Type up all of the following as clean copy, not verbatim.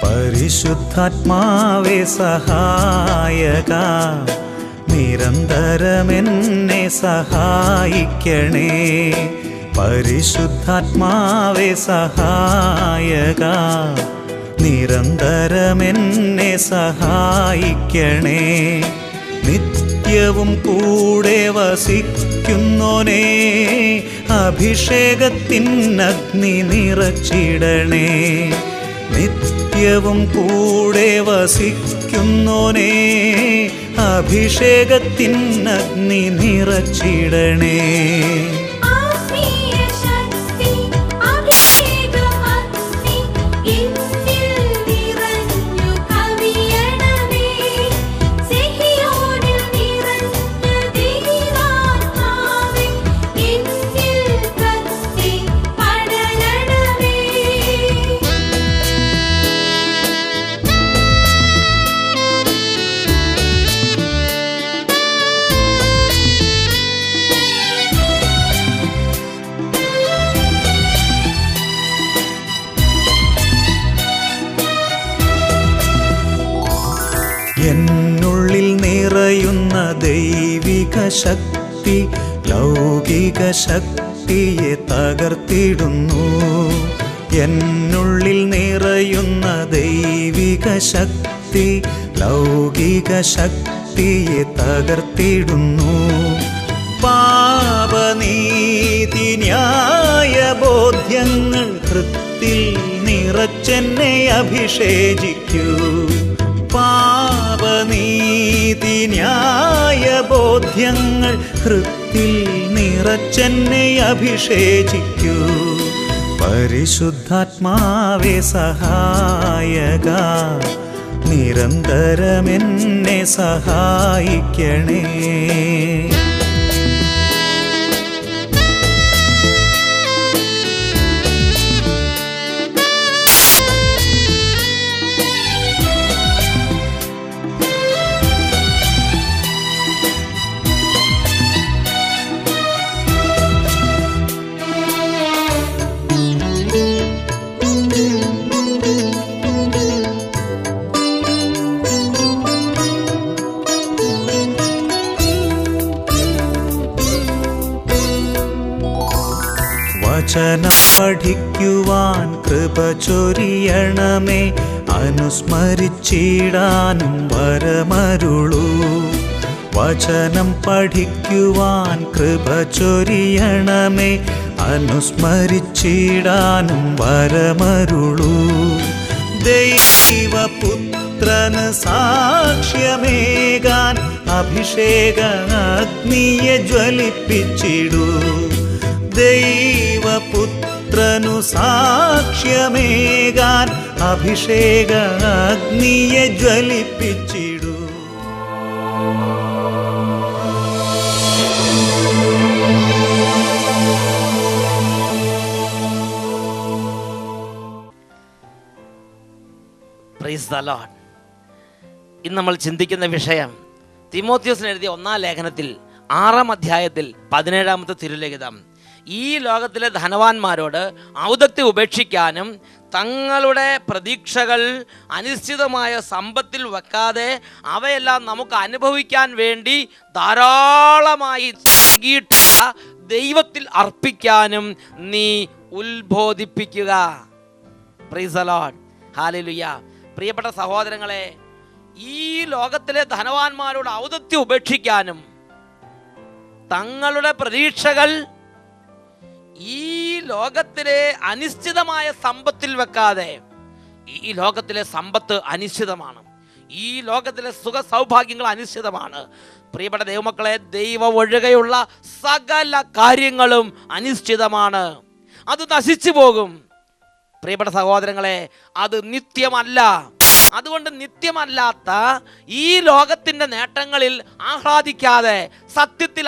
പരിശുദ്ധാത്മാവേ സഹായക, നിരന്തരമെന്നെ സഹായിക്കണേ. പരിശുദ്ധാത്മാവേ സഹായക, നിരന്തരമെന്നെ സഹായിക്കണേ. നിത്യവും കൂടെ വസിക്കുന്നോനേ, അഭിഷേകത്തിനഗ്നി നിറച്ചിടണേ. നിത്യവും കൂടെ വസിക്കുന്നോനേ, അഭിഷേകത്തിനഗ്നി നിറച്ചിടണേ. എന്നുള്ളിൽ നിറയുന്ന ദൈവിക ശക്തി ലൗകിക ശക്തിയെ തകർത്തിടുന്നു. എന്നുള്ളിൽ നിറയുന്ന ദൈവിക ശക്തി ലൗകിക ശക്തിയെ തകർത്തിടുന്നു. പാപനീതി ന്യായ ബോധ്യങ്ങൾ ഹൃത്തിൽ നിറച്ചെന്നെ അഭിഷേചിക്കൂ. പാപനീതി ന്യായ ബോധ്യങ്ങൾ ഹൃത്തിൽ നിറച്ചെന്നെ അഭിഷേചിക്കൂ. പരിശുദ്ധാത്മാവേ സഹായക, നിരന്തരമെന്നെ സഹായിക്കണേ. വചനം പഠിക്കുവാൻ കൃപ ചൊരിയണമേ, അനുസ്മരിച്ചിടാനും വരമരുളൂ. വചനം പഠിക്കുവാൻ കൃപ ചൊരിയണമേ, അനുസ്മരിച്ചിടാനും വരമരുളൂ. ദൈവപുത്രന് സാക്ഷ്യമേകാൻ അഭിഷേക അഗ്നിയെ ജ്വലിപ്പിച്ചിടൂ. ദൈവപുത്രനു സാക്ഷ്യമേകാൻ അഭിഷേക അഗ്നിയെ ജ്വലിപ്പിച്ചിടൂ. Price the Lord. ഇന്ന് നമ്മൾ ചിന്തിക്കുന്ന വിഷയം തിമോത്തിയോസിന് എഴുതിയ 1-ാം ലേഖനത്തിൽ 6-ാം അധ്യായത്തിൽ 17-ാമത്തെ തിരുലിഖിതം. ഈ ലോകത്തിലെ ധനവാന്മാരോട് ഔദത്യം ഉപേക്ഷിക്കാനും തങ്ങളുടെ പ്രതീക്ഷകൾ അനിശ്ചിതമായ സമ്പത്തിൽ വെക്കാതെ അവയെല്ലാം നമുക്ക് അനുഭവിക്കാൻ വേണ്ടി ധാരാളമായി നൽകിയിട്ടുള്ള ദൈവത്തിൽ അർപ്പിക്കാനും നീ ഉത്ബോധിപ്പിക്കുക. Praise the Lord. ഹല്ലേലൂയ. പ്രിയപ്പെട്ട സഹോദരങ്ങളെ, ഈ ലോകത്തിലെ ധനവാന്മാരോട് ഔദത്യം ഉപേക്ഷിക്കാനും തങ്ങളുടെ പ്രതീക്ഷകൾ ഈ ലോകത്തിലെ അനിശ്ചിതമായ സമ്പത്തിൽ വെക്കാതെ, ഈ ലോകത്തിലെ സമ്പത്ത് അനിശ്ചിതമാണ്, ഈ ലോകത്തിലെ സുഖ സൗഭാഗ്യങ്ങൾ അനിശ്ചിതമാണ്. പ്രിയപ്പെട്ട ദൈവമക്കളെ, ദൈവം ഒഴികെയുള്ള സകല കാര്യങ്ങളും അനിശ്ചിതമാണ്, അത് നശിച്ചു പോകും. പ്രിയപ്പെട്ട സഹോദരങ്ങളെ, അത് നിത്യമല്ല. അതുകൊണ്ട് നിത്യമല്ലാത്ത ഈ ലോകത്തിൻ്റെ നേട്ടങ്ങളിൽ ആഹ്ലാദിക്കാതെ, സത്യത്തിൽ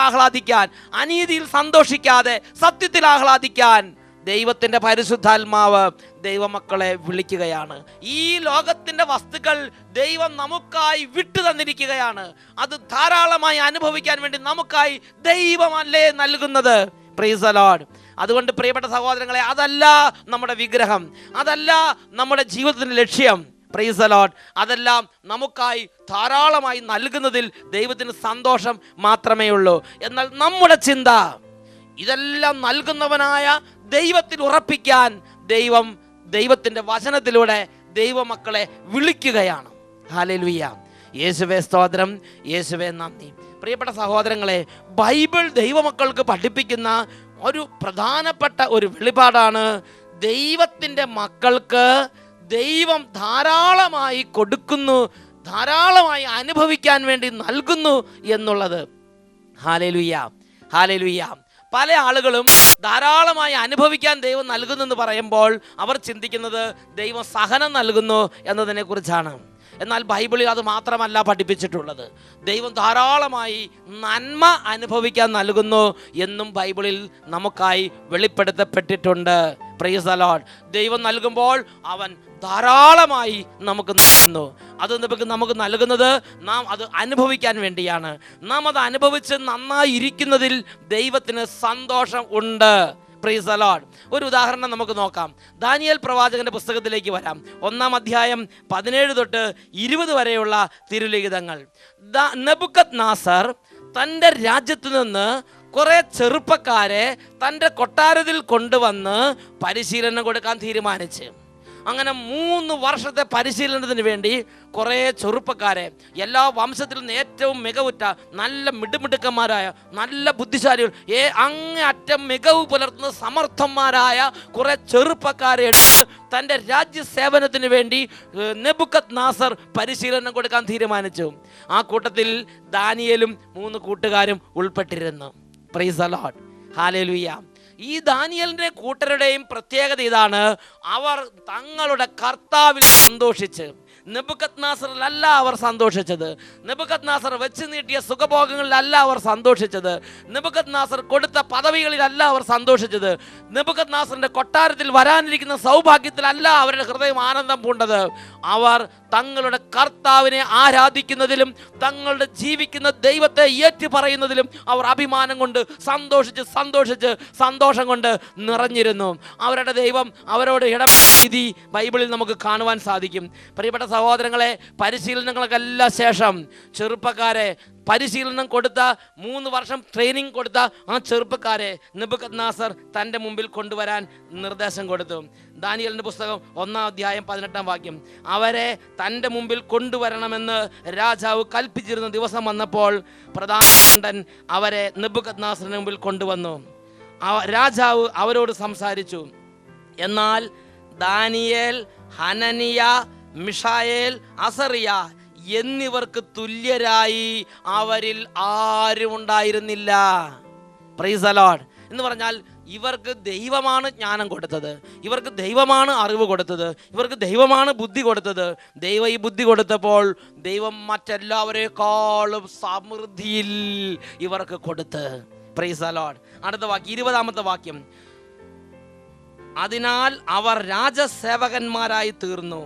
ആഹ്ലാദിക്കാൻ, അനീതിയിൽ സന്തോഷിക്കാതെ സത്യത്തിൽ ആഹ്ലാദിക്കാൻ ദൈവത്തിൻ്റെ പരിശുദ്ധാത്മാവ് ദൈവമക്കളെ വിളിക്കുകയാണ്. ഈ ലോകത്തിൻ്റെ വസ്തുക്കൾ ദൈവം നമുക്കായി വിട്ടു തന്നിരിക്കുകയാണ്. അത് ധാരാളമായി അനുഭവിക്കാൻ വേണ്ടി നമുക്കായി ദൈവമല്ലേ നൽകുന്നത്. Price the Lord. അതുകൊണ്ട് പ്രിയപ്പെട്ട സഹോദരങ്ങളെ, അതല്ല നമ്മുടെ വിഗ്രഹം, അതല്ല നമ്മുടെ ജീവിതത്തിൻ്റെ ലക്ഷ്യം. Price the Lord. അതെല്ലാം നമുക്കായി ധാരാളമായി നൽകുന്നതിൽ ദൈവത്തിന് സന്തോഷം മാത്രമേ ഉള്ളൂ. എന്നാൽ നമ്മുടെ ചിന്ത ഇതെല്ലാം നൽകുന്നവനായ ദൈവത്തിൽ ഉറപ്പിക്കാൻ ദൈവത്തിൻ്റെ വചനത്തിലൂടെ ദൈവമക്കളെ വിളിക്കുകയാണ്. ഹല്ലേലൂയ. യേശുവേ സ്തോത്രം, യേശുവേ നന്ദി. പ്രിയപ്പെട്ട സഹോദരങ്ങളെ, ബൈബിൾ ദൈവമക്കൾക്ക് പഠിപ്പിക്കുന്ന ഒരു പ്രധാനപ്പെട്ട ഒരു വെളിപാടാണ് ദൈവത്തിൻ്റെ മക്കൾക്ക് ദൈവം ധാരാളമായി കൊടുക്കുന്നു, ധാരാളമായി അനുഭവിക്കാൻ വേണ്ടി നൽകുന്നു എന്നുള്ളത്. Hallelujah, hallelujah. പല ആളുകളും ധാരാളമായി അനുഭവിക്കാൻ ദൈവം നൽകുന്നെന്ന് പറയുമ്പോൾ അവർ ചിന്തിക്കുന്നത് ദൈവം സഹനം നൽകുന്നു എന്നതിനെ കുറിച്ചാണ്. എന്നാൽ ബൈബിളിൽ അത് മാത്രമല്ല പഠിപ്പിച്ചിട്ടുള്ളത്. ദൈവം ധാരാളമായി നന്മ അനുഭവിക്കാൻ നൽകുന്നു എന്നും ബൈബിളിൽ നമുക്കായി വെളിപ്പെടുത്തപ്പെട്ടിട്ടുണ്ട്. Price the Lord. ദൈവം നൽകുമ്പോൾ അവൻ ധാരാളമായി നമുക്ക് നൽകുന്നു. അത് നമുക്ക് നൽകുന്നത് നാം അത് അനുഭവിക്കാൻ വേണ്ടിയാണ്. നാം അത് അനുഭവിച്ച് നന്നായി ഇരിക്കുന്നതിൽ ദൈവത്തിന് സന്തോഷം ഉണ്ട്. Price the Lord. ഒരു ഉദാഹരണം നമുക്ക് നോക്കാം. ദാനിയേൽ പ്രവാചകന്റെ പുസ്തകത്തിലേക്ക് വരാം. 1-ാം അധ്യായം 17 തൊട്ട് 20 വരെയുള്ള തിരുലിഖിതങ്ങൾ. നെബൂഖദ്നേസർ തൻ്റെ രാജ്യത്തു നിന്ന് കുറെ ചെറുപ്പക്കാരെ തൻ്റെ കൊട്ടാരത്തിൽ കൊണ്ടുവന്ന് പരിശീലനം കൊടുക്കാൻ തീരുമാനിച്ച്. അങ്ങനെ 3 വർഷത്തെ പരിശീലനത്തിന് വേണ്ടി കുറേ ചെറുപ്പക്കാരെ, എല്ലാ വംശത്തിൽ നിന്ന് ഏറ്റവും മികവുറ്റ നല്ല മിടുമിടുക്കന്മാരായ നല്ല ബുദ്ധിശാലികൾ, അങ്ങേയറ്റം മികവ് പുലർത്തുന്ന സമർത്ഥന്മാരായ കുറേ ചെറുപ്പക്കാരെ എടുത്ത് തൻ്റെ രാജ്യസേവനത്തിന് വേണ്ടി നെബൂഖദ്നേസർ പരിശീലനം കൊടുക്കാൻ തീരുമാനിച്ചു. ആ കൂട്ടത്തിൽ ദാനിയേലും 3 കൂട്ടുകാരും ഉൾപ്പെട്ടിരുന്നു. Price the Lord. ഹല്ലേലൂയ. ഈ ദാനിയേലിന്റെ കൂട്ടരുടെയും പ്രത്യേകത ഇതാണ്: അവർ തങ്ങളുടെ കർത്താവിൽ സന്തോഷിച്ച്. നെബൂഖദ്നേസറിലല്ല അവർ സന്തോഷിച്ചത്. നെബൂഖദ്നേസർ വെച്ച് നീട്ടിയ സുഖഭോഗങ്ങളിലല്ല അവർ സന്തോഷിച്ചത്. നെബൂഖദ്നേസർ കൊടുത്ത പദവികളിലല്ല അവർ സന്തോഷിച്ചത്. നെബൂഖദ്നേസറിന്റെ കൊട്ടാരത്തിൽ വരാനിരിക്കുന്ന സൗഭാഗ്യത്തിലല്ല അവരുടെ ഹൃദയം ആനന്ദം പൂണ്ടത്. അവർ തങ്ങളുടെ കർത്താവിനെ ആരാധിക്കുന്നതിലും തങ്ങളുടെ ജീവിക്കുന്ന ദൈവത്തെ ഏറ്റു പറയുന്നതിലും അവർ അഭിമാനം കൊണ്ട് സന്തോഷിച്ച് സന്തോഷം കൊണ്ട് നിറഞ്ഞിരുന്നു. അവരുടെ ദൈവം അവരോട് ഇടപെടുന്ന രീതി ബൈബിളിൽ നമുക്ക് കാണുവാൻ സാധിക്കും. പ്രിയപ്പെട്ട സഹോദരങ്ങളെ, പരിശീലനങ്ങൾക്കെല്ലാം ശേഷം ചെറുപ്പക്കാരെ പരിശീലനം കൊടുത്ത 3 വർഷം ട്രെയിനിങ് കൊടുത്ത ആ ചെറുപ്പക്കാരെ നെബൂഖദ്നേസർ തൻ്റെ മുമ്പിൽ കൊണ്ടുവരാൻ നിർദ്ദേശം കൊടുത്തു. ദാനിയേലിൻ്റെ പുസ്തകം 1-ാം അധ്യായം 18-ാം വാക്യം. അവരെ തൻ്റെ മുമ്പിൽ കൊണ്ടുവരണമെന്ന് രാജാവ് കൽപ്പിച്ചിരുന്ന ദിവസം വന്നപ്പോൾ പ്രധാനമന്ത്രി അവരെ നെബൂഖദ്നേസറിന് മുമ്പിൽ കൊണ്ടുവന്നു. രാജാവ് അവരോട് സംസാരിച്ചു. എന്നാൽ ദാനിയേൽ, ഹനനിയ, മിഷായേൽ, അസറിയ എന്നിവർക്ക് തുല്യരായി അവരിൽ ആരും ഉണ്ടായിരുന്നില്ല. Price the Lord. എന്ന് പറഞ്ഞാൽ ഇവർക്ക് ദൈവമാണ് ജ്ഞാനം കൊടുത്തത്, ഇവർക്ക് ദൈവമാണ് അറിവ് കൊടുത്തത്, ഇവർക്ക് ദൈവമാണ് ബുദ്ധി കൊടുത്തത്. ദൈവം ഈ ബുദ്ധി കൊടുത്തപ്പോൾ ദൈവം മറ്റെല്ലാവരെക്കാളും സമൃദ്ധിയിൽ ഇവർക്ക് കൊടുത്ത്. Price the Lord. അടുത്ത വാക്യം, 20-ാമത്തെ വാക്യം. അതിനാൽ അവർ രാജസേവകന്മാരായി തീർന്നു.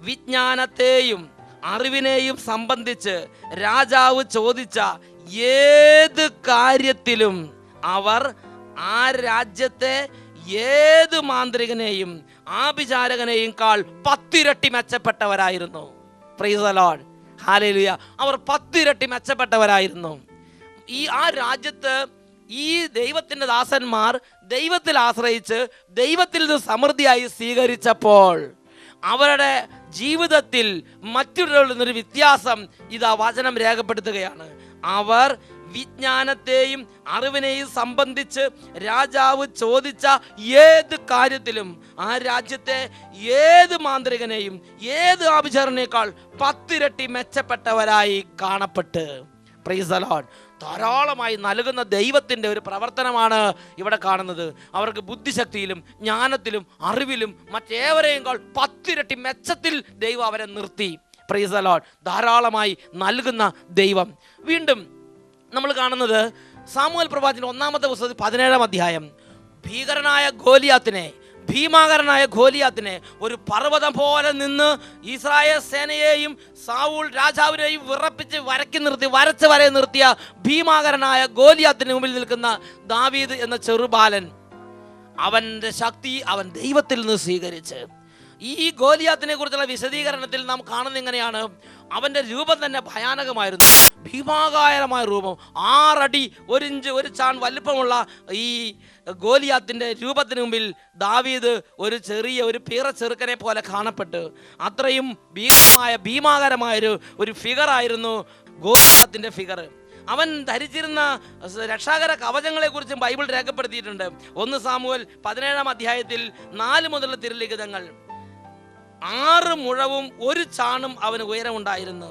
വിജ്ഞാനത്തെയും അറിവിനെയും സംബന്ധിച്ച് രാജാവ് ചോദിച്ച ഏത് കാര്യത്തിലും അവർ ആ രാജ്യത്തെ ഏത് മാന്ത്രികനെയും ആഭിചാരകനെയും കാൾ 10 ഇരട്ടി മെച്ചപ്പെട്ടവരായിരുന്നു. Praise the Lord. ഹല്ലേലൂയ. അവർ 10 ഇരട്ടി മെച്ചപ്പെട്ടവരായിരുന്നു. ആ രാജ്യത്ത് ഈ ദൈവത്തിൻ്റെ ദാസന്മാർ ദൈവത്തിൽ ആശ്രയിച്ച് ദൈവത്തിൽ നിന്ന് സമൃദ്ധിയായി സ്വീകരിച്ചപ്പോൾ അവരുടെ ജീവിതത്തിൽ മറ്റുള്ളവരിൽ നിന്നൊരു വ്യത്യാസം ഇതാ വചനം രേഖപ്പെടുത്തുകയാണ്. അവർ വിജ്ഞാനത്തെയും അറിവിനെയും സംബന്ധിച്ച് രാജാവ് ചോദിച്ച ഏത് കാര്യത്തിലും ആ രാജ്യത്തെ ഏത് മാന്ത്രികനെയും ഏത് ആഭിചാരനേക്കാൾ 10 ഇരട്ടി മെച്ചപ്പെട്ടവരായി കാണപ്പെട്ട്. Praise the lord. ധാരാളമായി നൽകുന്ന ദൈവത്തിൻ്റെ ഒരു പ്രവർത്തനമാണ് ഇവിടെ കാണുന്നത്. അവർക്ക് ബുദ്ധിശക്തിയിലും ജ്ഞാനത്തിലും അറിവിലും മറ്റേവരെയും 10 ഇരട്ടി മെച്ചത്തിൽ ദൈവം അവരെ നിർത്തി. Price the lord. ധാരാളമായി നൽകുന്ന ദൈവം. വീണ്ടും നമ്മൾ കാണുന്നത് സാമുവേൽ പ്രവാചകൻ 1-ാമത്തെ പുസ്തകത്തിൽ 17-ാം അധ്യായം. ഭീമാകരനായ ഗോലിയാത്തിനെ ഒരു പർവ്വതം പോലെ നിന്ന് ഇസ്രായേൽ സേനയെയും സാവൂൾ രാജാവിനെയും വിറപ്പിച്ച് വരച്ച് നിർത്തിയ ഭീമാകരനായ ഗോലിയാത്തിന് മുമ്പിൽ നിൽക്കുന്ന ദാവീദ് എന്ന ചെറുബാലൻ. അവൻ്റെ ശക്തി അവൻ ദൈവത്തിൽ നിന്ന് സ്വീകരിച്ച്. ഈ ഗോലിയാത്തിനെ കുറിച്ചുള്ള വിശദീകരണത്തിൽ നാം കാണുന്ന ഇങ്ങനെയാണ്. അവൻ്റെ രൂപം തന്നെ ഭയാനകമായിരുന്നു, ഭീമാകാരമായ രൂപം. 6 അടി 1 ഇഞ്ച് 1 ചാൺ വലിപ്പമുള്ള ഈ ഗോലിയാത്തിൻ്റെ രൂപത്തിന് മുമ്പിൽ ദാവീദ് ഒരു പീറ ചെറുക്കനെ പോലെ കാണപ്പെട്ട്, അത്രയും ഭീമാകരമായൊരു ഫിഗറായിരുന്നു ഗോലിയാത്തിൻ്റെ ഫിഗർ. അവൻ ധരിച്ചിരുന്ന രക്ഷാകര കവചങ്ങളെ കുറിച്ചും ബൈബിൾ രേഖപ്പെടുത്തിയിട്ടുണ്ട്. 1 സാമുവേൽ 17-ാം അധ്യായത്തിൽ 4 മുതലുള്ള തിരുലിഖിതങ്ങൾ. 6 മുഴവും 1 ചാണും അവന് ഉയരമുണ്ടായിരുന്നു.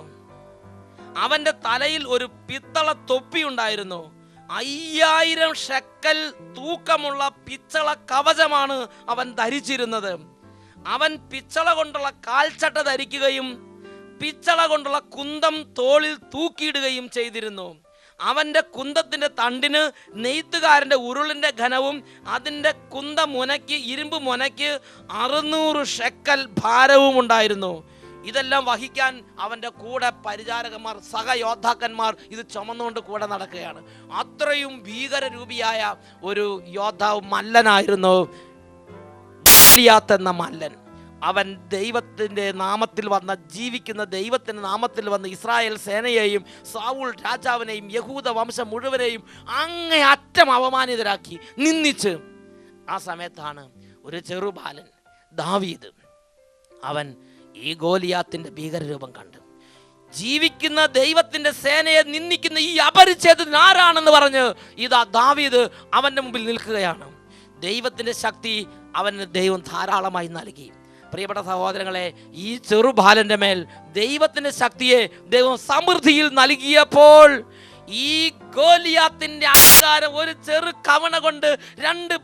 അവന്റെ തലയിൽ ഒരു പിത്തള തൊപ്പി ഉണ്ടായിരുന്നു. 5000 ഷെക്കൽ തൂക്കമുള്ള പിച്ചള കവചമാണ് അവൻ ധരിച്ചിരുന്നത്. അവൻ പിച്ചള കൊണ്ടുള്ള കാൽച്ചട്ട ധരിക്കുകയും പിച്ചള കൊണ്ടുള്ള കുന്തം തോളിൽ തൂക്കിയിടുകയും ചെയ്തിരുന്നു. അവൻ്റെ കുന്തത്തിൻ്റെ തണ്ടിന് നെയ്ത്തുകാരൻ്റെ ഉരുളിൻ്റെ ഘനവും അതിൻ്റെ ഇരുമ്പ് മുനയ്ക്ക് 600 ഷെക്കൽ ഭാരവും ഉണ്ടായിരുന്നു. ഇതെല്ലാം വഹിക്കാൻ അവൻ്റെ കൂടെ പരിചാരകന്മാർ, സഹയോദ്ധാക്കന്മാർ ഇത് ചുമന്നുകൊണ്ട് കൂടെ നടക്കുകയാണ്. അത്രയും ഭീകരരൂപിയായ ഒരു യോദ്ധാവ്, മല്ലനായിരുന്നു ഗോലിയാത്ത് എന്ന മല്ലൻ. അവൻ ദൈവത്തിൻ്റെ നാമത്തിൽ വന്ന, ജീവിക്കുന്ന ദൈവത്തിൻ്റെ നാമത്തിൽ വന്ന് ഇസ്രായേൽ സേനയെയും സാവൂൾ രാജാവിനെയും യഹൂദ വംശം മുഴുവനെയും അങ്ങേയറ്റം അപമാനിതരാക്കി, നിന്ദിച്ച്. ആ സമയത്താണ് ഒരു ചെറുബാലൻ ദാവീദ്, അവൻ ഈ ഗോലിയാത്തിൻ്റെ ഭീകരരൂപം കണ്ട്, ജീവിക്കുന്ന ദൈവത്തിൻ്റെ സേനയെ നിന്ദിക്കുന്ന ഈ അപരിച്ഛേദത്തിന് ആരാണെന്ന് പറഞ്ഞ് ഇതാ ദാവീദ് അവൻ്റെ മുമ്പിൽ നിൽക്കുകയാണ്. ദൈവത്തിൻ്റെ ശക്തി അവന് ദൈവം ധാരാളമായി നൽകി. പ്രിയപ്പെട്ട സഹോദരങ്ങളെ, ഈ ചെറുബാലന്റെ മേൽ ദൈവത്തിന്റെ ശക്തിയെ ദൈവം സമൃദ്ധിയിൽ നൽകിയപ്പോൾ ഈ ഗോലിയാത്തിന്റെ അഹങ്കാരം ഒരു ചെറു കവണ കൊണ്ട് 2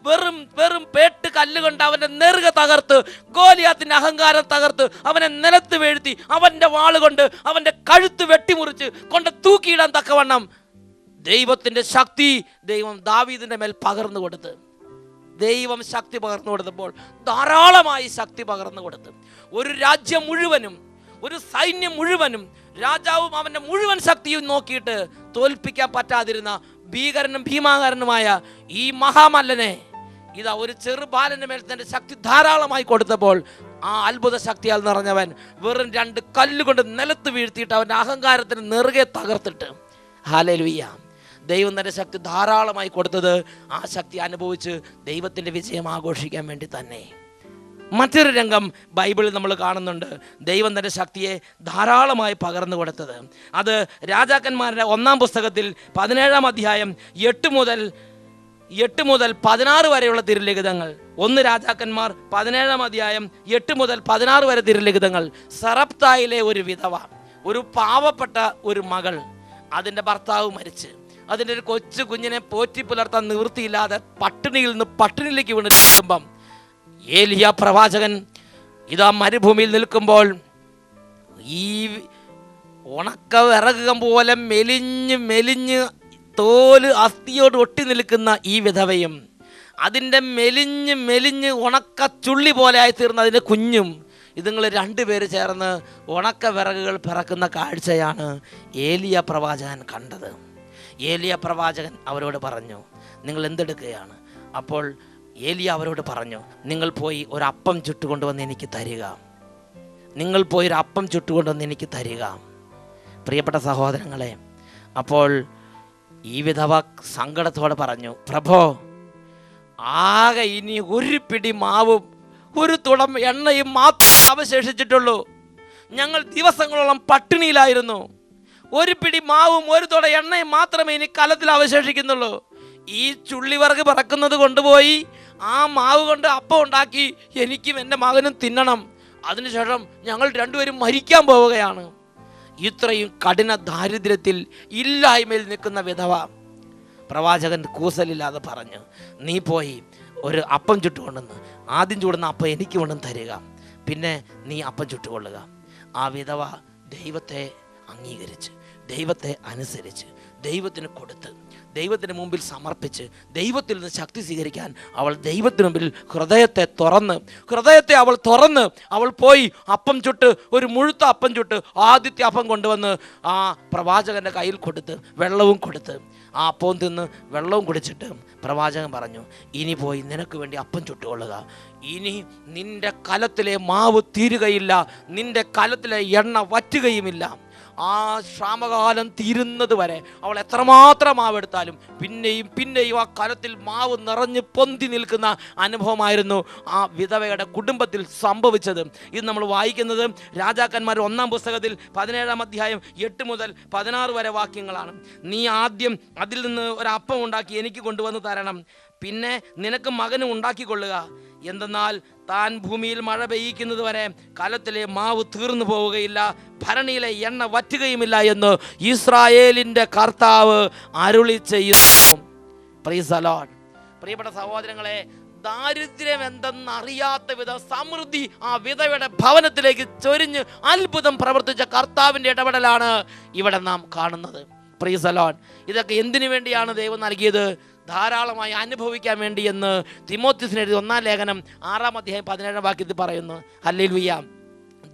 വെറും പേട്ട് കല്ലുകൊണ്ട് അവന്റെ നെറുക തകർത്ത്, ഗോലിയാത്തിന്റെ അഹങ്കാരം തകർത്ത് അവനെ നിലത്ത് വീഴ്ത്തി, അവന്റെ വാളുകൊണ്ട് അവന്റെ കഴുത്ത് വെട്ടിമുറിച്ച് കൊണ്ട് തൂക്കിയിടാൻ തക്കവണ്ണം ദൈവത്തിന്റെ ശക്തി ദൈവം ദാവീദിന്റെ മേൽ പകർന്നു കൊടുത്ത്. ദൈവം ശക്തി പകർന്നു കൊടുത്തപ്പോൾ ധാരാളമായി ശക്തി പകർന്നു കൊടുത്തു. ഒരു രാജ്യം മുഴുവനും, ഒരു സൈന്യം മുഴുവനും, രാജാവും അവൻ്റെ മുഴുവൻ ശക്തിയും നോക്കിയിട്ട് തോൽപ്പിക്കാൻ പറ്റാതിരുന്ന ഭീകരനും ഭീമാകാരനുമായ ഈ മഹാമല്ലനെ ഇതാ ഒരു ചെറുബാലന്റെ മേൽ തന്റെ ശക്തി ധാരാളമായി കൊടുത്തപ്പോൾ ആ അത്ഭുത ശക്തിയാൽ നിറഞ്ഞവൻ വെറും 2 കല്ലുകൊണ്ട് നിലത്ത് വീഴ്ത്തിയിട്ട് അവൻ്റെ അഹങ്കാരത്തിന് നെറുകെ തകർത്തിട്ട്, ഹല്ലേലൂയ, ദൈവം തൻ്റെ ശക്തി ധാരാളമായി കൊടുത്തത് ആ ശക്തി അനുഭവിച്ച് ദൈവത്തിൻ്റെ വിജയം ആഘോഷിക്കാൻ വേണ്ടി തന്നെ. മറ്റൊരു രംഗം ബൈബിളിൽ നമ്മൾ കാണുന്നുണ്ട്. ദൈവം തൻ്റെ ശക്തിയെ ധാരാളമായി പകർന്നു കൊടുത്തത്. അത് രാജാക്കന്മാരുടെ 1-ാം പുസ്തകത്തിൽ 17-ാം അധ്യായം 8 മുതൽ 16 വരെയുള്ള തിരുലിഖിതങ്ങൾ. 1 രാജാക്കന്മാർ 17-ാം അധ്യായം 8 മുതൽ 16 വരെ തിരുലിഖിതങ്ങൾ. സറപ്തായിലെ ഒരു വിധവ, ഒരു പാവപ്പെട്ട ഒരു മകൾ, അതിൻ്റെ ഭർത്താവ് മരിച്ച് അതിൻ്റെ ഒരു കൊച്ചു കുഞ്ഞിനെ പോറ്റി പുലർത്താൻ നിവൃത്തിയില്ലാതെ പട്ടിണിയിൽ നിന്ന് പട്ടിണിയിലേക്ക് വീണ് കുടുംബം. ഏലിയ പ്രവാചകൻ ഇതാ മരുഭൂമിയിൽ നിൽക്കുമ്പോൾ ഈ ഉണക്ക വിറകുകം പോലെ മെലിഞ്ഞ് തോല് അസ്ഥിയോട് ഒട്ടി നിൽക്കുന്ന ഈ വിധവയും അതിൻ്റെ മെലിഞ്ഞ് ഉണക്ക ചുള്ളി പോലെ ആയിത്തീർന്ന അതിൻ്റെ കുഞ്ഞും, ഇതുങ്ങൾ 2 പേര് ചേർന്ന് ഉണക്ക വിറകുകൾ പിറക്കുന്ന കാഴ്ചയാണ് ഏലിയ പ്രവാചകൻ കണ്ടത്. ഏലിയ പ്രവാചകൻ അവരോട് പറഞ്ഞു, നിങ്ങൾ എന്തെടുക്കുകയാണ്? അപ്പോൾ ഏലിയ അവരോട് പറഞ്ഞു, നിങ്ങൾ പോയി ഒരു അപ്പം ചുട്ടുകൊണ്ടുവന്ന് എനിക്ക് തരിക. നിങ്ങൾ പോയി ഒരു അപ്പം ചുട്ടുകൊണ്ടുവന്ന് എനിക്ക് തരിക. പ്രിയപ്പെട്ട സഹോദരങ്ങളെ, അപ്പോൾ ഈ വിധവ സങ്കടത്തോടെ പറഞ്ഞു, പ്രഭോ, ആകെ ഇനി 1 പിടി മാവും 1 തുടം എണ്ണയും മാത്രമേ അവശേഷിച്ചിട്ടുള്ളൂ. ഞങ്ങൾ ദിവസങ്ങളോളം പട്ടിണിയിലായിരുന്നു. 1 പിടി മാവും 1 തുട എണ്ണയും മാത്രമേ ഇനി കലത്തിൽ അവശേഷിക്കുന്നുള്ളൂ. ഈ ചുള്ളിവർഗ് പറക്കുന്നത് കൊണ്ടുപോയി ആ മാവ് കൊണ്ട് അപ്പം ഉണ്ടാക്കി എനിക്കും എൻ്റെ മകനും തിന്നണം. അതിനുശേഷം ഞങ്ങൾ 2 പേരും മരിക്കാൻ പോവുകയാണ്. ഇത്രയും കഠിന ദാരിദ്ര്യത്തിൽ ഇല്ലായ്മയിൽ നിൽക്കുന്ന വിധവ പ്രവാചകൻ കൂസലില്ലാതെ പറഞ്ഞു, നീ പോയി ഒരു അപ്പം ചുട്ടുകൊണ്ടെന്ന്, ആദ്യം ചൂടുന്ന അപ്പം എനിക്ക് കൊണ്ടുവന്ന് തരിക, പിന്നെ നീ അപ്പം ചുട്ടുകൊള്ളുക. ആ വിധവ ദൈവത്തെ അംഗീകരിച്ച്, ദൈവത്തെ അനുസരിച്ച്, ദൈവത്തിന് കൊടുത്ത്, ദൈവത്തിന് മുമ്പിൽ സമർപ്പിച്ച്, ദൈവത്തിൽ നിന്ന് ശക്തി സ്വീകരിക്കാൻ അവൾ ദൈവത്തിന് മുമ്പിൽ ഹൃദയത്തെ അവൾ തുറന്ന് അവൾ പോയി അപ്പം ചുട്ട്, ഒരു മുഴുത്ത അപ്പം ചുട്ട് ആദ്യത്തെ അപ്പം കൊണ്ടുവന്ന് ആ പ്രവാചകൻ്റെ കയ്യിൽ കൊടുത്ത്, വെള്ളവും കൊടുത്ത്, ആ അപ്പവും തിന്ന് വെള്ളവും കുടിച്ചിട്ട് പ്രവാചകൻ പറഞ്ഞു, ഇനി പോയി നിനക്ക് വേണ്ടി അപ്പം ചുട്ടുകൊള്ളുക. ഇനി നിന്റെ കലത്തിലെ മാവ് തീരുകയില്ല, നിന്റെ കലത്തിലെ എണ്ണ വറ്റുകയുമില്ല. ആ ക്ഷാമകാലം തീരുന്നത് വരെ അവൾ എത്രമാത്രം മാവെടുത്താലും പിന്നെയും പിന്നെയും ആ കലത്തിൽ മാവ് നിറഞ്ഞ് പൊന്തി നിൽക്കുന്ന അനുഭവമായിരുന്നു ആ വിധവയുടെ കുടുംബത്തിൽ സംഭവിച്ചത്. ഇത് നമ്മൾ വായിക്കുന്നത് രാജാക്കന്മാർ 1-ാം പുസ്തകത്തിൽ 17-ാം അധ്യായം 8 മുതൽ 16 വരെ വാക്യങ്ങളാണ്. നീ ആദ്യം അതിൽ നിന്ന് ഒരപ്പം ഉണ്ടാക്കി എനിക്ക് കൊണ്ടുവന്ന് തരണം, പിന്നെ നിനക്ക് മകനും ഉണ്ടാക്കിക്കൊള്ളുക. എന്തെന്നാൽ താൻ ഭൂമിയിൽ മഴ പെയ്യിക്കുന്നത് വരെ കലത്തിലെ മാവ് തീർന്നു പോവുകയില്ല, ഭരണിയിലെ എണ്ണ വറ്റുകയുമില്ല എന്ന് ഇസ്രായേലിൻ്റെ കർത്താവ് അരുളി ചെയ്യുന്നു. Price the Lord. പ്രിയപ്പെട്ട സഹോദരങ്ങളെ, ദാരിദ്ര്യം എന്തെന്നറിയാത്ത വിധം സമൃദ്ധി ആ വിധവയുടെ ഭവനത്തിലേക്ക് ചൊരിഞ്ഞ് അത്ഭുതം പ്രവർത്തിച്ച കർത്താവിൻ്റെ ഇടപെടലാണ് ഇവിടെ നാം കാണുന്നത്. Price the Lord. ഇതൊക്കെ എന്തിനു വേണ്ടിയാണ് ദൈവം നൽകിയത്? ധാരാളമായി അനുഭവിക്കാൻ വേണ്ടി എന്ന് തിമോത്തിയോസിന് എഴുതിയ 1-ാം ലേഖനം 6-ാം അധ്യായം 17-ാം വാക്യത്തിൽ പറയുന്നു. ഹല്ലേലൂയ.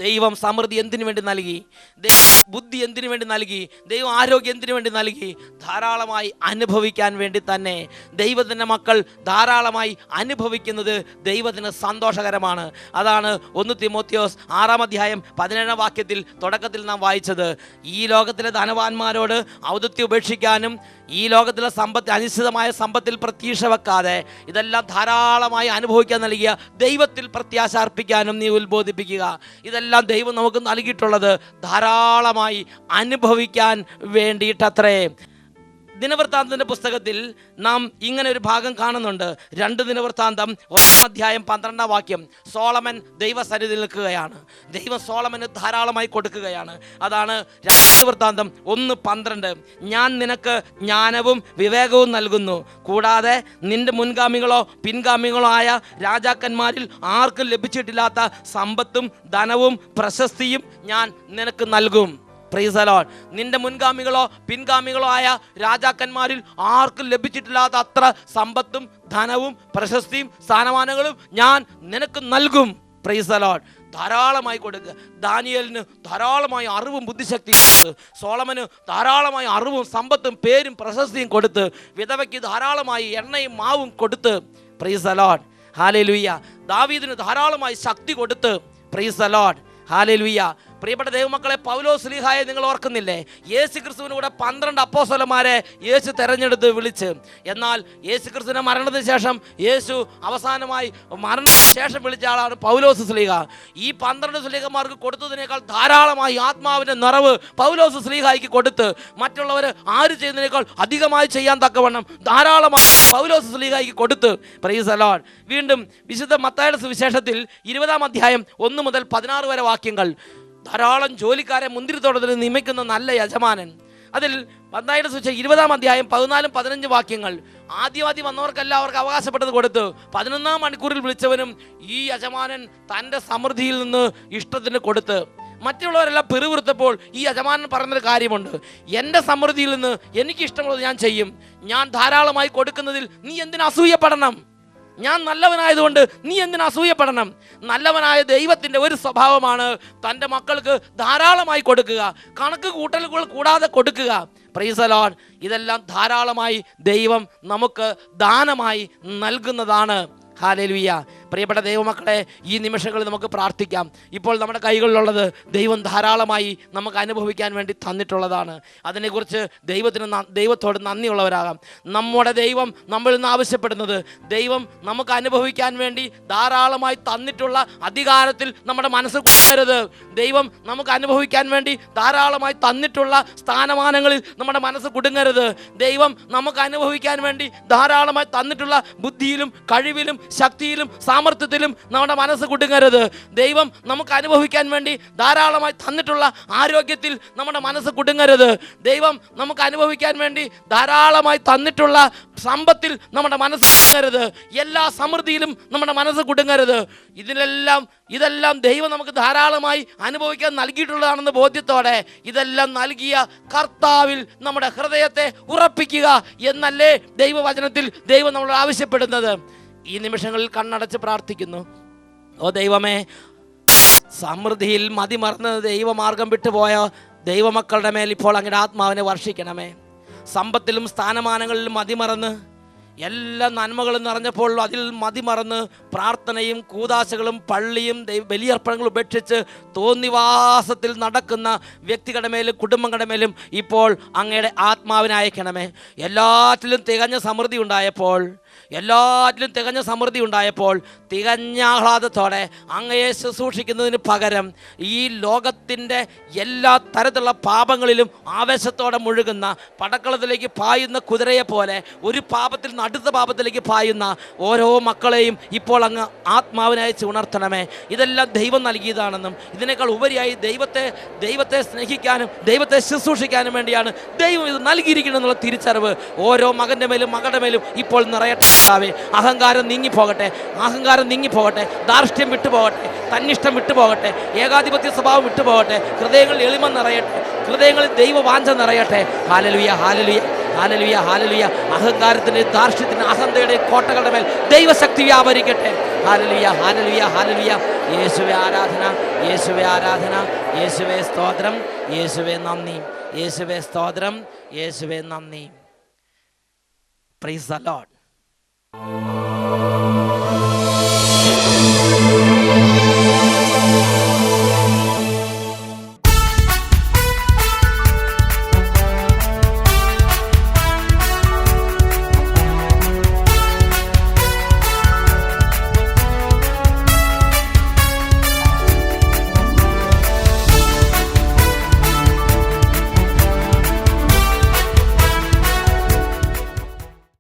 ദൈവം സമൃദ്ധി എന്തിനു വേണ്ടി നൽകി? ദൈവം ബുദ്ധി എന്തിനു വേണ്ടി നൽകി? ദൈവം ആരോഗ്യം എന്തിനു വേണ്ടി നൽകി? ധാരാളമായി അനുഭവിക്കാൻ വേണ്ടി തന്നെ. ദൈവത്തിൻ്റെ മക്കൾ ധാരാളമായി അനുഭവിക്കുന്നത് ദൈവത്തിന് സന്തോഷകരമാണ്. അതാണ് 1 തിമോത്തിയോസ് 6-ാം അധ്യായം 17-ാം വാക്യത്തിൽ തുടക്കത്തിൽ നാം വായിച്ചത്. ഈ ലോകത്തിലെ ധനവാന്മാരോട് ഔദത്യം ഉപേക്ഷിക്കാനും ഈ ലോകത്തിലെ സമ്പത്ത് അനിശ്ചിതമായ സമ്പത്തിൽ പ്രതീക്ഷ വെക്കാതെ ഇതെല്ലാം ധാരാളമായി അനുഭവിക്കാൻ നൽകിയ ദൈവത്തിൽ പ്രത്യാശ അർപ്പിക്കാനും നീ ഉത്ബോധിപ്പിക്കുക. ഇതെല്ലാം ദൈവം നമുക്ക് നൽകിയിട്ടുള്ളത് ധാരാളമായി അനുഭവിക്കാൻ വേണ്ടിയിട്ടത്രേ. ദിനവൃത്താന്തത്തിൻ്റെ പുസ്തകത്തിൽ നാം ഇങ്ങനെ ഒരു ഭാഗം കാണുന്നുണ്ട്. 2 ദിനവൃത്താന്തം 1-ാം അധ്യായം 12-ാം വാക്യം. സോളമൻ ദൈവസന്നിധിയിൽ നിൽക്കുകയാണ്. ദൈവം സോളമന് ധാരാളമായി കൊടുക്കുകയാണ്. അതാണ് 2 ദിനവൃത്താന്തം 1:12. ഞാൻ നിനക്ക് ജ്ഞാനവും വിവേകവും നൽകുന്നു, കൂടാതെ നിന്റെ മുൻഗാമികളോ പിൻഗാമികളോ ആയ രാജാക്കന്മാരിൽ ആർക്കും ലഭിച്ചിട്ടില്ലാത്ത സമ്പത്തും ധനവും പ്രശസ്തിയും ഞാൻ നിനക്ക് നൽകും. Price the Lord. നിന്റെ മുൻഗാമികളോ പിൻഗാമികളോ ആയ രാജാക്കന്മാരിൽ ആർക്കും ലഭിച്ചിട്ടില്ലാത്ത അത്ര സമ്പത്തും ധനവും പ്രശസ്തിയും സ്ഥാനമാനങ്ങളും ഞാൻ നിനക്ക് നൽകും. Price the lord. ധാരാളമായി കൊടുക്കുക. ദാനിയേലിന് ധാരാളമായി അറിവും ബുദ്ധിശക്തിയും കൊടുത്ത്, സോളമന് ധാരാളമായി അറിവും സമ്പത്തും പേരും പ്രശസ്തിയും കൊടുത്ത്, വിധവയ്ക്ക് ധാരാളമായി എണ്ണയും മാവും കൊടുത്ത്. Price the Lord. ഹല്ലേലൂയ. ദാവീദിന് ധാരാളമായി ശക്തി കൊടുത്ത്. Price the Lord. ഹല്ലേലൂയ. പ്രിയപ്പെട്ട ദൈവമക്കളെ, പൗലോസ് ശ്ലീഹായെ നിങ്ങൾ ഓർക്കുന്നില്ലേ? യേശു ക്രിസ്തുവിന് കൂടെ 12 അപ്പോസ്തലന്മാരെ യേശു തെരഞ്ഞെടുത്ത് വിളിച്ച്. എന്നാൽ യേശു ക്രിസ്തുവിന്റെ മരണത്തിന് ശേഷം യേശു അവസാനമായി മരണത്തിന് ശേഷം വിളിച്ച ആളാണ് പൗലോസ് ശ്ലീഹ. ഈ 12 ശ്ലീഹന്മാർക്ക് കൊടുത്തതിനേക്കാൾ ധാരാളമായി ആത്മാവിന്റെ നിറവ് പൗലോസ് ശ്ലീഹായ്ക്ക് കൊടുത്ത്, മറ്റുള്ളവർ ആര് ചെയ്യുന്നതിനേക്കാൾ അധികമായി ചെയ്യാൻ തക്കവണ്ണം ധാരാളമായി പൗലോസ് ശ്ലീഹായ്ക്ക് കൊടുത്ത്. Price the Lord. വീണ്ടും വിശുദ്ധ മത്തായിയുടെ സുവിശേഷത്തിൽ 20-ാം അധ്യായം 1 മുതൽ 16 വരെ വാക്യങ്ങൾ. ധാരാളം ജോലിക്കാരെ മുന്തിരിത്തോട്ടത്തിൽ നിയമിക്കുന്ന നല്ല യജമാനൻ. അതിൽ മത്തായിയുടെ സുവിശേഷം 20-ാം അധ്യായം 14-15 വാക്യങ്ങൾ. ആദ്യം വന്നവർക്കെല്ലാവർക്കും അവകാശപ്പെട്ടത് കൊടുത്ത് 11-ാം മണിക്കൂറിൽ വിളിച്ചവനും ഈ യജമാനൻ തൻ്റെ സമൃദ്ധിയിൽ നിന്ന് ഇഷ്ടത്തിന് കൊടുത്ത്. മറ്റുള്ളവരെല്ലാം പിറുവിറുത്തപ്പോൾ ഈ യജമാനൻ പറഞ്ഞൊരു കാര്യമുണ്ട്. എൻ്റെ സമൃദ്ധിയിൽ നിന്ന് എനിക്ക് ഇഷ്ടമുള്ളത് ഞാൻ ചെയ്യും. ഞാൻ ധാരാളമായി കൊടുക്കുന്നതിൽ നീ എന്തിനു അസൂയപ്പെടണം? ഞാൻ നല്ലവനായതുകൊണ്ട് നീ എന്തിനു അസൂയപ്പെടണം? നല്ലവനായ ദൈവത്തിൻ്റെ ഒരു സ്വഭാവമാണ് തൻ്റെ മക്കൾക്ക് ധാരാളമായി കൊടുക്കുക, കണക്ക് കൂട്ടലുകൾ കൂടാതെ കൊടുക്കുക. Price the Lord. ഇതെല്ലാം ധാരാളമായി ദൈവം നമുക്ക് ദാനമായി നൽകുന്നതാണ്. ഹല്ലേലൂയ. പ്രിയപ്പെട്ട ദൈവമക്കളെ, ഈ നിമിഷങ്ങളിൽ നമുക്ക് പ്രാർത്ഥിക്കാം. ഇപ്പോൾ നമ്മുടെ കൈകളിലുള്ളത് ദൈവം ധാരാളമായി നമുക്ക് അനുഭവിക്കാൻ വേണ്ടി തന്നിട്ടുള്ളതാണ്. അതിനെക്കുറിച്ച് ദൈവത്തോട് നന്ദിയുള്ളവരാകാം. നമ്മുടെ ദൈവം നമ്മളിൽ നിന്ന് ആവശ്യപ്പെടുന്നത്, ദൈവം നമുക്ക് അനുഭവിക്കാൻ വേണ്ടി ധാരാളമായി തന്നിട്ടുള്ള അധികാരത്തിൽ നമ്മുടെ മനസ്സ് കുടുങ്ങരുത്. ദൈവം നമുക്ക് അനുഭവിക്കാൻ വേണ്ടി ധാരാളമായി തന്നിട്ടുള്ള സ്ഥാനമാനങ്ങളിൽ നമ്മുടെ മനസ്സ് കുടുങ്ങരുത്. ദൈവം നമുക്ക് അനുഭവിക്കാൻ വേണ്ടി ധാരാളമായി തന്നിട്ടുള്ള ബുദ്ധിയിലും കഴിവിലും ശക്തിയിലും സാമർത്ഥ്യത്തിലും നമ്മുടെ മനസ്സ് കുടുങ്ങരുത്. ദൈവം നമുക്ക് അനുഭവിക്കാൻ വേണ്ടി ധാരാളമായി തന്നിട്ടുള്ള ആരോഗ്യത്തിൽ നമ്മുടെ മനസ്സ് കുടുങ്ങരുത്. ദൈവം നമുക്ക് അനുഭവിക്കാൻ വേണ്ടി ധാരാളമായി തന്നിട്ടുള്ള സമ്പത്തിൽ നമ്മുടെ മനസ്സ് കുടുങ്ങരുത്. എല്ലാ സമൃദ്ധിയിലും നമ്മുടെ മനസ്സ് കുടുങ്ങരുത്. ഇതെല്ലാം ദൈവം നമുക്ക് ധാരാളമായി അനുഭവിക്കാൻ നൽകിയിട്ടുള്ളതാണെന്ന് ബോധ്യത്തോടെ ഇതെല്ലാം നൽകിയ കർത്താവിൽ നമ്മുടെ ഹൃദയത്തെ ഉറപ്പിക്കുക എന്നല്ലേ ദൈവവചനത്തിൽ ദൈവം നമ്മളോട് ആവശ്യപ്പെടുന്നത്. ഈ നിമിഷങ്ങളിൽ കണ്ണടച്ച് പ്രാർത്ഥിക്കുന്നു. ഓ ദൈവമേ, സമൃദ്ധിയിൽ മതിമറന്ന് ദൈവമാർഗം വിട്ടുപോയ ദൈവമക്കളുടെ മേൽ ഇപ്പോൾ അങ്ങയുടെ ആത്മാവിനെ വർഷിക്കണമേ. സമ്പത്തിലും സ്ഥാനമാനങ്ങളിലും മതിമറന്ന്, എല്ലാ നന്മകളും നിറഞ്ഞപ്പോൾ അതിൽ മതിമറന്ന് പ്രാർത്ഥനയും കൂദാശകളും പള്ളിയും ബലിയർപ്പണങ്ങളും ഉപേക്ഷിച്ച് തോന്നിവാസത്തിൽ നടക്കുന്ന വ്യക്തികളുടെ മേലും കുടുംബങ്ങളുടെ മേലും ഇപ്പോൾ അങ്ങയുടെ ആത്മാവിനെ അയക്കണമേ. എല്ലാറ്റിലും തികഞ്ഞ സമൃദ്ധി ഉണ്ടായപ്പോൾ തികഞ്ഞ ആഹ്ലാദത്തോടെ അങ്ങയെ ശുശ്രൂഷിക്കുന്നതിന് പകരം ഈ ലോകത്തിൻ്റെ എല്ലാ തരത്തിലുള്ള പാപങ്ങളിലും ആവേശത്തോടെ മുഴുകുന്ന, പടക്കളത്തിലേക്ക് പായുന്ന കുതിരയെ പോലെ ഒരു പാപത്തിൽ നിന്ന് അടുത്ത പാപത്തിലേക്ക് പായുന്ന ഓരോ മക്കളെയും ഇപ്പോൾ അങ്ങ് ആത്മാവിനയച്ച് ഉണർത്തണമേ. ഇതെല്ലാം ദൈവം നൽകിയതാണെന്നും ഇതിനേക്കാൾ ഉപരിയായി ദൈവത്തെ സ്നേഹിക്കാനും ദൈവത്തെ ശുശ്രൂഷിക്കാനും വേണ്ടിയാണ് ദൈവം ഇത് നൽകിയിരിക്കണമെന്നുള്ള തിരിച്ചറിവ് ഓരോ മകൻ്റെ മേലും മകളുടെ മേലും ഇപ്പോൾ നിറയട്ടെ. അഹങ്കാരം നീങ്ങിപ്പോകട്ടെ, ധാർഷ്ട്യം വിട്ടുപോകട്ടെ, തന്നിഷ്ടം വിട്ടുപോകട്ടെ, ഏകാധിപത്യ സ്വഭാവം വിട്ടുപോകട്ടെ, ഹൃദയങ്ങളിൽ എളിമ നിറയട്ടെ, ഹൃദയങ്ങളിൽ ദൈവവാഞ്ച നിറയട്ടെ. ഹല്ലേലൂയ, ഹല്ലേലൂയ, ഹല്ലേലൂയ, ഹല്ലേലൂയ. അഹങ്കാരത്തിൻ്റെ, ധാർഷ്ട്യത്തിൻ്റെ, അഹന്തയുടെ കോട്ടകളുടെ മേൽ ദൈവശക്തി വ്യാപരിക്കട്ടെ. ഹല്ലേലൂയ, ഹല്ലേലൂയ, ഹല്ലേലൂയ. യേശുവേ ആരാധന, യേശുവേ ആരാധന, യേശുവേ സ്തോത്രം, യേശുവേ നന്ദി, യേശുവേ സ്തോത്രം, യേശുവേ നന്ദി. Price the Lord.